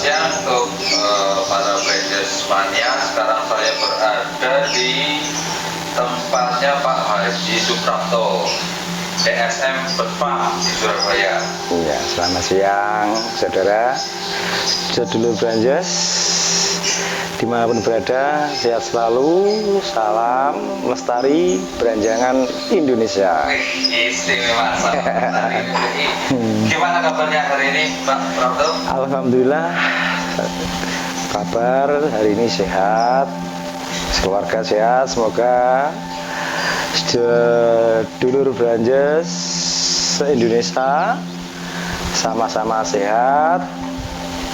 siang untuk para Branjers Mania. Sekarang saya berada di tempatnya Pak Haji Suprapto, DSM Bird di Surabaya. Iya, selamat siang saudara, sedulur Branjers dimanapun berada, sehat selalu, salam lestari beranjangan Indonesia. Istimewa. Gimana kabarnya hari ini Pak Prapto? Alhamdulillah, kabar hari ini sehat, keluarga sehat, semoga sedulur Branjers se-Indonesia sama-sama sehat,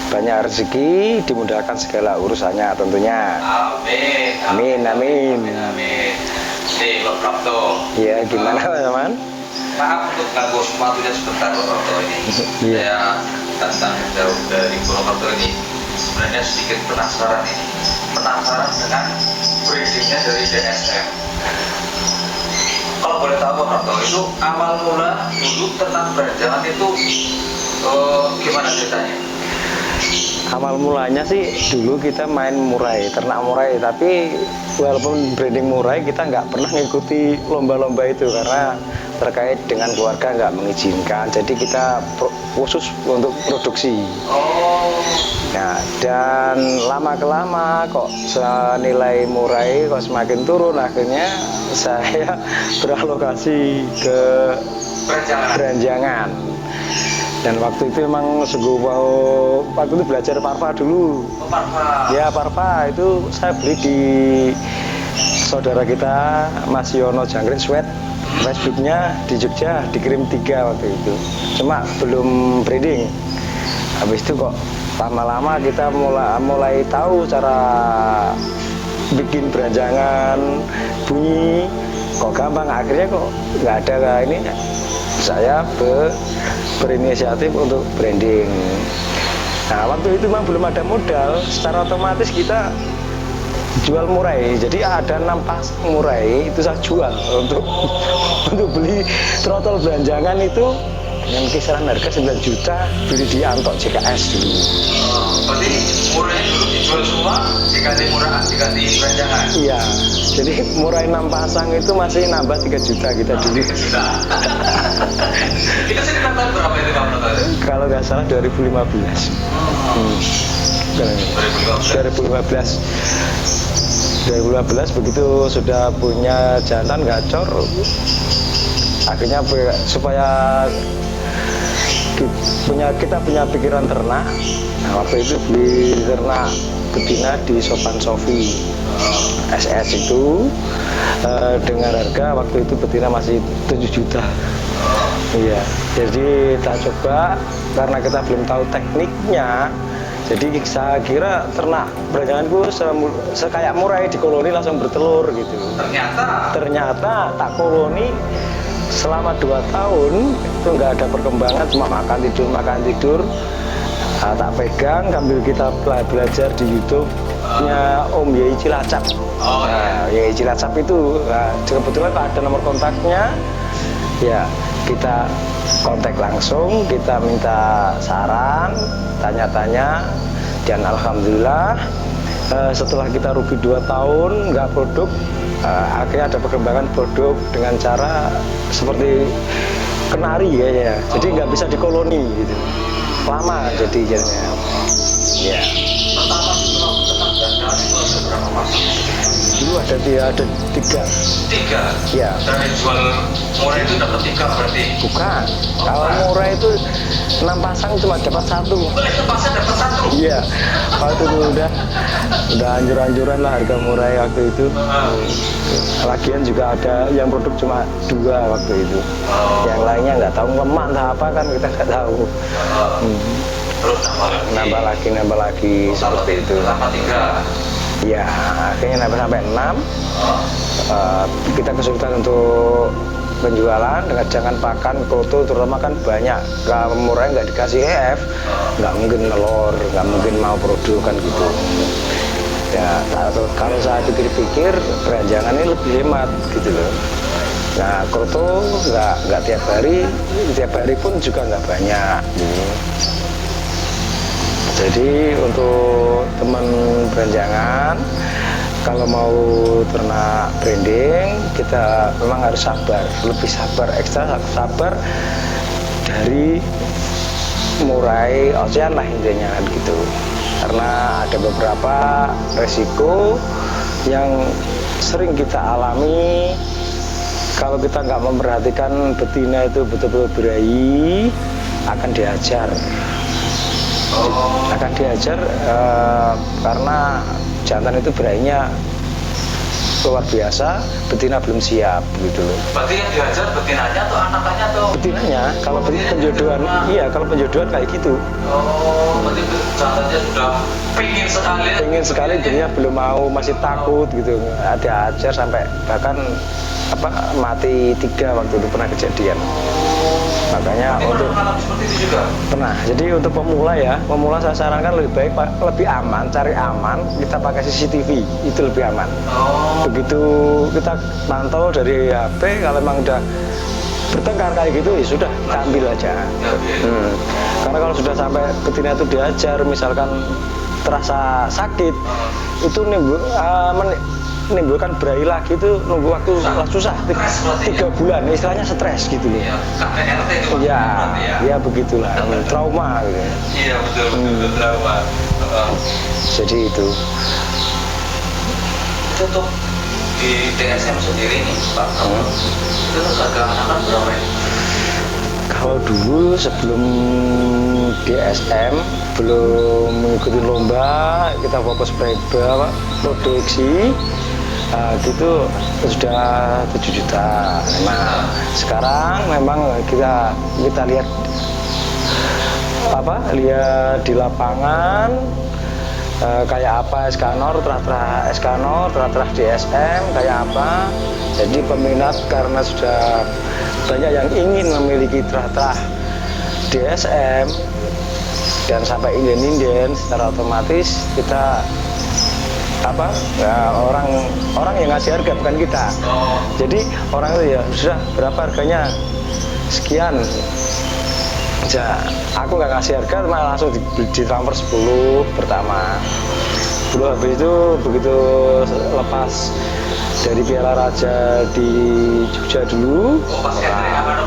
banyak rezeki, dimudahkan segala urusannya tentunya. Amin. Amin, amin. Amin. Nih Pak Prapto. Ya, gimana teman? Maaf untuk ganggu waktunya sebentar Pak Prapto ini. Iya. Saya datang jauh dari Purwokerto ini sebenarnya sedikit penasaran ini. Penasaran dengan breedingnya dari DSM. Kalau boleh tahu Pak Prapto, itu awal mula dulu ternak beranjangan itu gimana ceritanya? Awal mulanya sih dulu kita main murai, ternak murai, tapi walaupun breeding murai kita nggak pernah ngikuti lomba-lomba itu karena terkait dengan keluarga nggak mengizinkan, jadi kita khusus untuk produksi. Nah, dan lama-kelama kok nilai murai kok semakin turun, akhirnya saya beralokasi ke beranjangan. Dan waktu itu memang sungguh waktu itu belajar parva dulu. Parva. Ya, parva itu saya beli di saudara kita Mas Yono Jangkrik Sweat. Facebooknya di Jogja, dikirim 3 waktu itu. Cuma belum breeding. Habis itu kok lama-lama kita mulai tahu cara bikin beranjangan, bunyi kok gampang, akhirnya kok nggak ada ini. Saya berinisiatif untuk branding. Nah, waktu itu memang belum ada modal, secara otomatis kita jual murai. Jadi ada 6 pasang murai itu saya jual untuk beli trotol beranjangan itu dengan kisaran harga 9 juta, beli di Antok JKS dulu. Berarti murainya dulu dijual semua, diganti beranjangan? Iya, jadi murai 6 pasang itu masih nambah 3 juta kita dulu. 3 juta. Itu sekitar tahun berapa itu Pak Prapto? Kalau nggak salah 2015. 2015 begitu sudah punya jantan gacor, akhirnya supaya kita punya pikiran ternak. Nah, waktu itu beli ternak betina di Sopan Sofi SS itu dengan harga waktu itu betina masih 7 juta. Iya, jadi kita coba karena kita belum tahu tekniknya. Jadi saya kira ternak beranjanganku kayak murai, di koloni langsung bertelur gitu. Ternyata tak koloni selama 2 tahun itu nggak ada perkembangan, cuma makan tidur. Nah, tak pegang sambil kita belajar di YouTube-nya Om Yai Cilacap. Nah, Yai Cilacap itu kebetulan ada nomor kontaknya, ya kita kontak langsung, kita minta saran, tanya-tanya, dan alhamdulillah setelah kita rugi 2 tahun nggak produk, akhirnya ada perkembangan produk dengan cara seperti kenari ya. Jadi nggak bisa dikoloni gitu, lama jadi jadinya. Ya. Dulu ada 3. Ya. Dan yang jual murai itu dapat 3 berarti? Bukan. Kalau murai itu 6 pasang cuma dapat 1. 6 pasang dapat 1? Iya. Waktu itu udah anjur-anjuran lah harga murai waktu itu. Lagian juga ada yang produk cuma 2 waktu itu. Yang lainnya nggak tahu lemah entah apa kan, kita nggak tahu. Terus nambah lagi seperti itu. Sama 3. Ya, akhirnya nambah sampai 6. Kita kesulitan untuk penjualan dengan jangan pakan kroto, terutama kan banyak. Kalau murai nggak dikasih EF, nggak mungkin nelor, nggak mungkin mau produk kan gitu. Ya, kalau saya pikir-pikir beranjangan ini lebih hemat gitu loh. Nah, kroto nggak tiap hari pun juga nggak banyak. Jadi untuk teman beranjangan, kalau mau ternak branding, kita memang harus sabar, lebih sabar, ekstra sabar dari murai ocean lah intinya kan gitu. Karena ada beberapa resiko yang sering kita alami kalau kita nggak memperhatikan betina itu betul-betul berahi, akan diajar. Akan diajar karena jantan itu berahinya luar biasa, betina belum siap gitu loh. Berarti yang diajar betinanya atau anakannya atau? Betinanya, kalau penjodohan, iya kalau penjodohan kayak gitu. Oh, berarti jantannya sudah pengen sekali, dirinya belum mau, masih takut gitu. Ada ajar sampai bahkan mati 3 waktu itu pernah kejadian. Makanya untuk seperti itu juga pernah. Jadi untuk pemula ya, pemula saya sarankan lebih baik lebih aman, cari aman, kita pakai CCTV itu lebih aman. Begitu kita pantau dari HP, kalau memang udah bertengkar kayak gitu ya sudah kita ambil aja. Karena kalau sudah sampai betina itu diajar, misalkan terasa sakit, itu menimbulkan berahi lagi itu nunggu waktu susah 3 bulan, istilahnya stres gitu loh. KPRT itu ya begitulah, trauma gitu. Iya betul trauma. Jadi itu untuk di DSM sendiri nih Pak, itu harga anakan berapa ini? Kalau dulu sebelum DSM belum mengikuti lomba, kita fokus produksi, gitu sudah 7 juta. Nah sekarang memang kita lihat lihat di lapangan kayak apa Escanor, terah DSM kayak apa. Jadi peminat karena sudah banyak yang ingin memiliki terah DSM dan sampai inden secara otomatis kita orang yang ngasih harga bukan kita. Jadi orang itu ya sudah berapa harganya sekian. Ya, aku nggak ngasih harga, malah langsung ditransfer 10 pertama. Belum habis itu begitu lepas dari Piala Raja di Jogja dulu,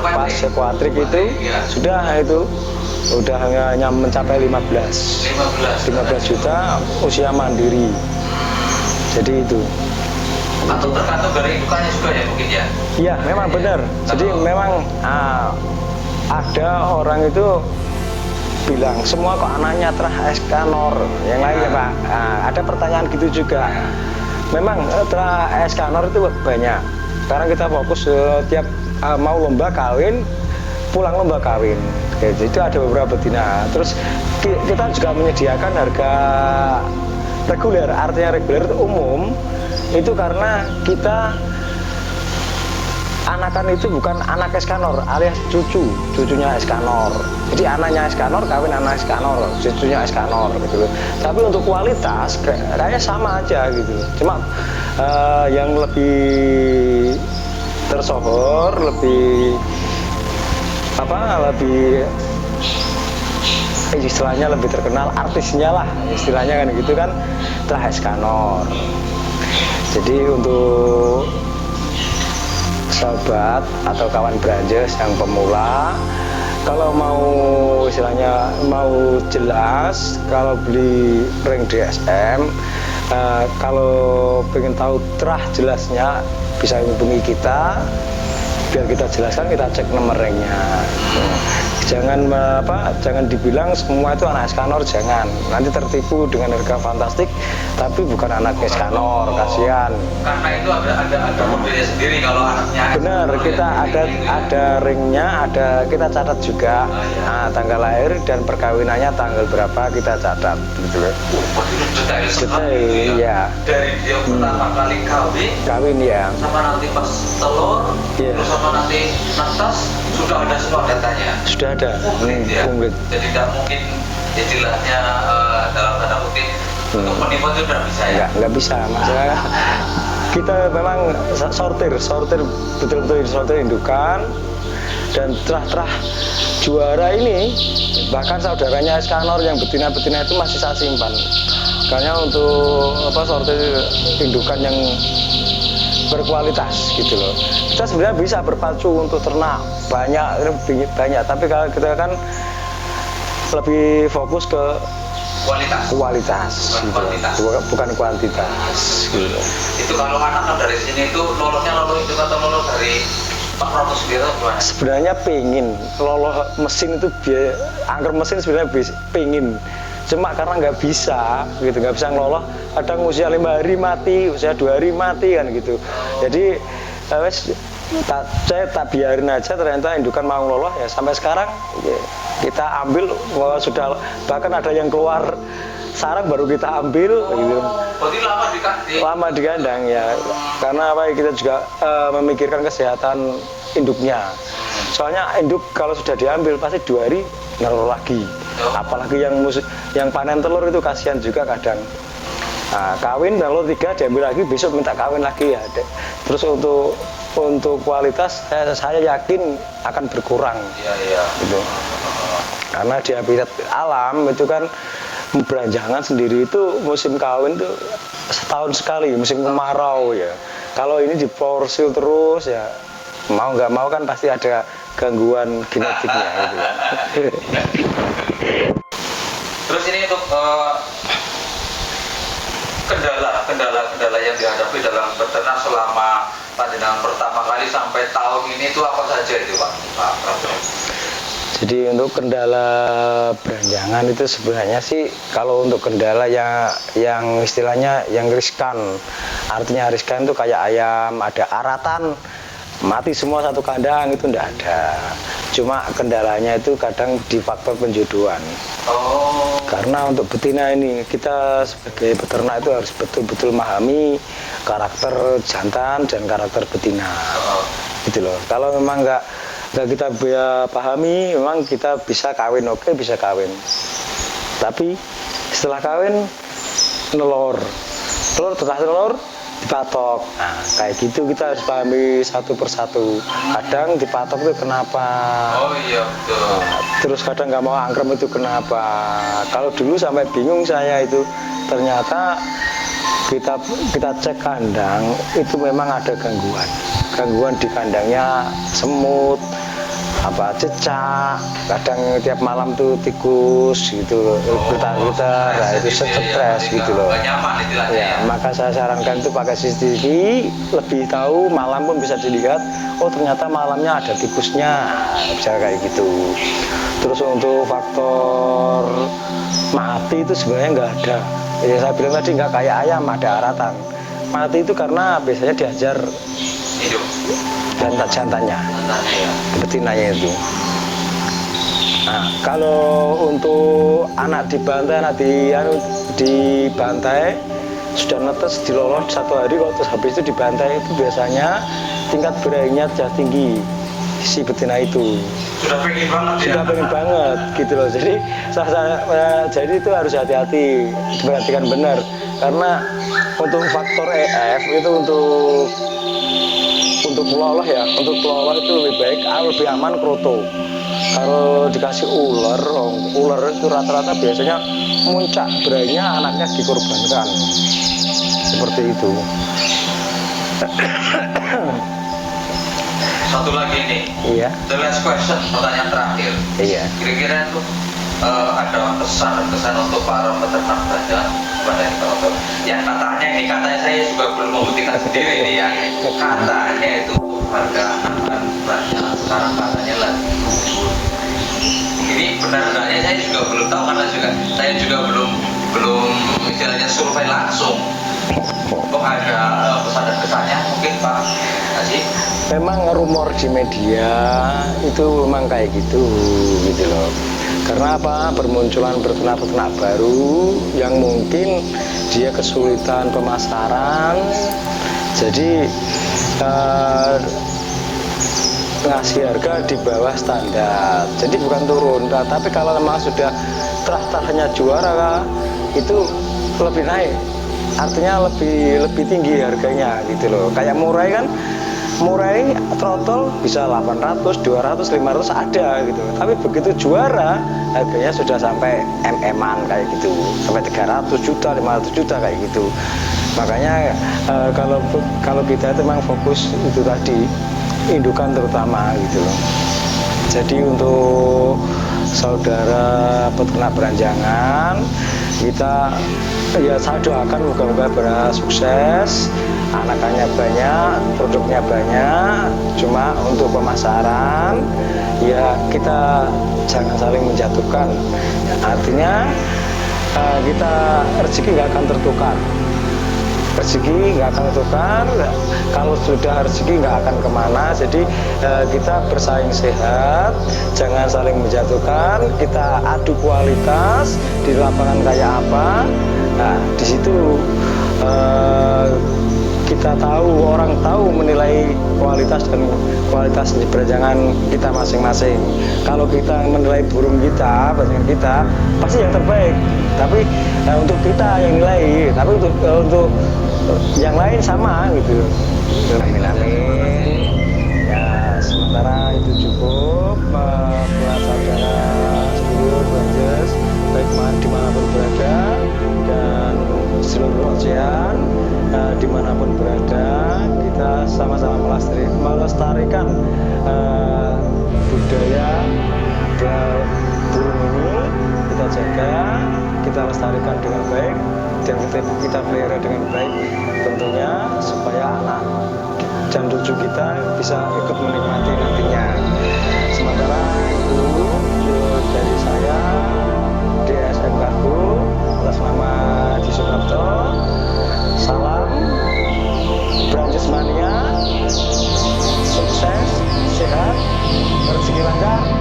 pas Sekuatrik itu sudah hanya mencapai 15 juta usia mandiri. Jadi itu. Atau tergantung dari indukannya juga ya mungkin ya? Iya memang benar. Jadi memang ada orang itu bilang semua kok anaknya terah Escanor, yang lain ya Pak. Ada pertanyaan gitu juga. Memang terah Escanor itu banyak. Sekarang kita fokus tiap mau lomba kawin, pulang lomba kawin. Jadi itu ada beberapa betina. Terus kita juga menyediakan harga reguler, artinya reguler itu umum. Itu karena kita anakan itu bukan anak Escanor alias cucunya Escanor. Jadi anaknya Escanor kawin anak Escanor, cucunya Escanor gitu loh. Tapi untuk kualitas kayaknya sama aja gitu loh. Cuma yang lebih tersohor, lebih istilahnya lebih terkenal, artisnya lah istilahnya kan gitu kan, terah Escanor. Jadi untuk sahabat atau kawan beranjak yang pemula, kalau mau istilahnya mau jelas, kalau beli ring DSM, kalau pengen tahu terah jelasnya bisa hubungi kita, biar kita jelaskan, kita cek nomor ringnya. Jangan dibilang semua itu anak Escanor, jangan. Nanti tertipu dengan harga fantastik, tapi bukan anak Escanor, kasihan. Karena itu ada modelnya sendiri kalau anaknya. Benar, kita ada ringnya, kita catat juga. Tanggal lahir dan perkawinannya tanggal berapa kita catat, gitu loh. Detail ya. Dari dia pertama kali kawin ya. Sama nanti pas telur, terus sama nanti netas, sudah ada semua datanya. Sudah ada. Komplit. Jadi tidak mungkin istilahnya dalam tanda kutip untuk penipu itu tidak bisa ya? Nggak bisa, masalah kita memang sortir betul-betul sortir indukan, Dan terah juara ini bahkan saudaranya Eskanor yang betina-betina itu masih saya simpan karena untuk sortir indukan yang berkualitas gitu loh. Kita sebenarnya bisa berpacu untuk ternak banyak, tapi kalau kita kan lebih fokus ke kualitas gitu. Bukan kuantitas gitu. Itu kalau anak dari sini itu lolohnya loloh itu atau loloh dari Pak Prabowo sendiri gimana? Sebenarnya pengen loloh mesin itu angker mesin sebenarnya pengen, cuma karena nggak bisa gitu, nggak bisa ngeloloh, kadang usia 5 hari mati, usia 2 hari mati kan gitu. Jadi saya tak biarin aja, ternyata indukan mau ngeloloh ya sampai sekarang ya, kita ambil sudah, bahkan ada yang keluar sarang baru kita ambil gitu. Berarti lama di kandang ya, karena apa, kita juga memikirkan kesehatan induknya. Soalnya induk kalau sudah diambil pasti 2 hari ngeloloh lagi, apalagi yang panen telur itu kasihan juga kadang. Nah, kawin telur 3 diambil lagi, besok minta kawin lagi ya. Terus untuk kualitas saya yakin akan berkurang. Iya. Gitu. Karena di habitat alam itu kan beranjangan sendiri itu musim kawin tuh setahun sekali, musim kemarau ya. Kalau ini diporsil terus ya, mau nggak mau kan pasti ada gangguan genetiknya gitu ya. Terus ini untuk kendala yang dihadapi dalam beternak selama panjenengan pertama kali sampai tahun ini itu apa saja itu Pak Prabowo? Jadi untuk kendala beranjangan itu sebenarnya sih, kalau untuk kendala yang istilahnya yang riskan, artinya riskan itu kayak ayam ada aratan mati semua satu kandang itu enggak ada. Cuma kendalanya itu kadang di faktor penjodohan. Karena untuk betina ini kita sebagai peternak itu harus betul-betul memahami karakter jantan dan karakter betina. Gitu loh. Kalau memang nggak kita pahami, memang kita bisa kawin, oke, bisa kawin. Tapi setelah kawin telur dipatok. Nah, kayak gitu kita harus pahami satu persatu. Kadang dipatok itu kenapa? Oh iya betul. Nah, terus kadang nggak mau angkrem itu kenapa? Kalau dulu sampai bingung saya itu, ternyata kita cek kandang itu memang ada gangguan di kandangnya, semut, cecak, kadang tiap malam tuh tikus gitu, kita nah itu stres gitu loh. Ya, maka saya sarankan itu pakai CCTV, lebih tahu, malam pun bisa dilihat, oh ternyata malamnya ada tikusnya, bisa kayak gitu. Terus untuk faktor mati itu sebenarnya nggak ada. Ya saya bilang tadi nggak kayak ayam ada aratan. Mati itu karena biasanya diajar hidup jantannya, betinanya itu. Nah, kalau untuk anak dibantai sudah netes, diloloh 1 hari, kalau terus habis itu dibantai, itu biasanya tingkat berainya sudah tinggi si betina itu. Sudah pengen banget gitu loh. Jadi jadi itu harus hati-hati, diperhatikan benar, karena untuk faktor EF itu untuk peloloh ya, untuk peloloh itu lebih baik, lebih aman kroto. Kalau dikasih ular itu rata-rata biasanya muncak berainya, anaknya dikorbankan, seperti itu. Satu lagi nih, iya, the last question, pertanyaan terakhir. Iya. Kira-kira itu ada pesan dan kesan untuk para peternak saja kepada kita, yang katanya saya juga belum membuktikan sendiri nih ya, katanya itu harga akan banyak sekarang, katanya lagi turun. Ini benar-benarnya saya juga belum tahu, karena saya juga belum istilahnya survei langsung. Kok ada pesan dan kesannya mungkin Pak Haji? Memang rumor di media itu memang kayak gitu loh. Karena apa? Bermunculan peternak-peternak baru yang mungkin dia kesulitan pemasaran, jadi ngasih harga di bawah standar. Jadi bukan turun, tapi kalau memang sudah terahnya juara itu lebih naik. Artinya lebih tinggi harganya gitu loh. Kayak murai kan murai trotol bisa 800, 200, 500 ada gitu. Tapi begitu juara harganya sudah sampai MM-an kayak gitu, sampai 300 juta, 500 juta kayak gitu. Makanya kalau kita itu memang fokus itu tadi indukan terutama gitu loh. Jadi untuk saudara peternak beranjangan, kita ya saya doakan moga-moga bersukses, anakannya banyak, produknya banyak. Cuma untuk pemasaran ya kita jangan saling menjatuhkan. Artinya kita rezeki nggak akan tertukar. Rezeki nggak akan tertukar, kalau sudah rezeki nggak akan kemana. Jadi kita bersaing sehat, jangan saling menjatuhkan, kita adu kualitas di lapangan kayak apa. Nah di situ kita tahu, orang tahu menilai kualitas dan kualitas beranjangan kita masing-masing. Kalau kita menilai burung kita, beranjangan kita pasti yang terbaik. Tapi untuk kita yang nilai, tapi untuk yang lain sama gitu. Amin amin. Ya sementara itu cukup buat saudara sedulur Branjes, baik dimanapun berada dan seluruh ocean dimanapun berada, kita sama-sama melestarikan budaya burung ini. Kita jaga, kita lestarikan dengan baik dan kita pelihara dengan baik, tentunya supaya anak dan cucu kita bisa ikut menikmati nantinya. Sementara itu dari saya DSM Kargo atas nama Haji Suprapto, salam Branjes Mania, sukses, sehat, rezeki lancar.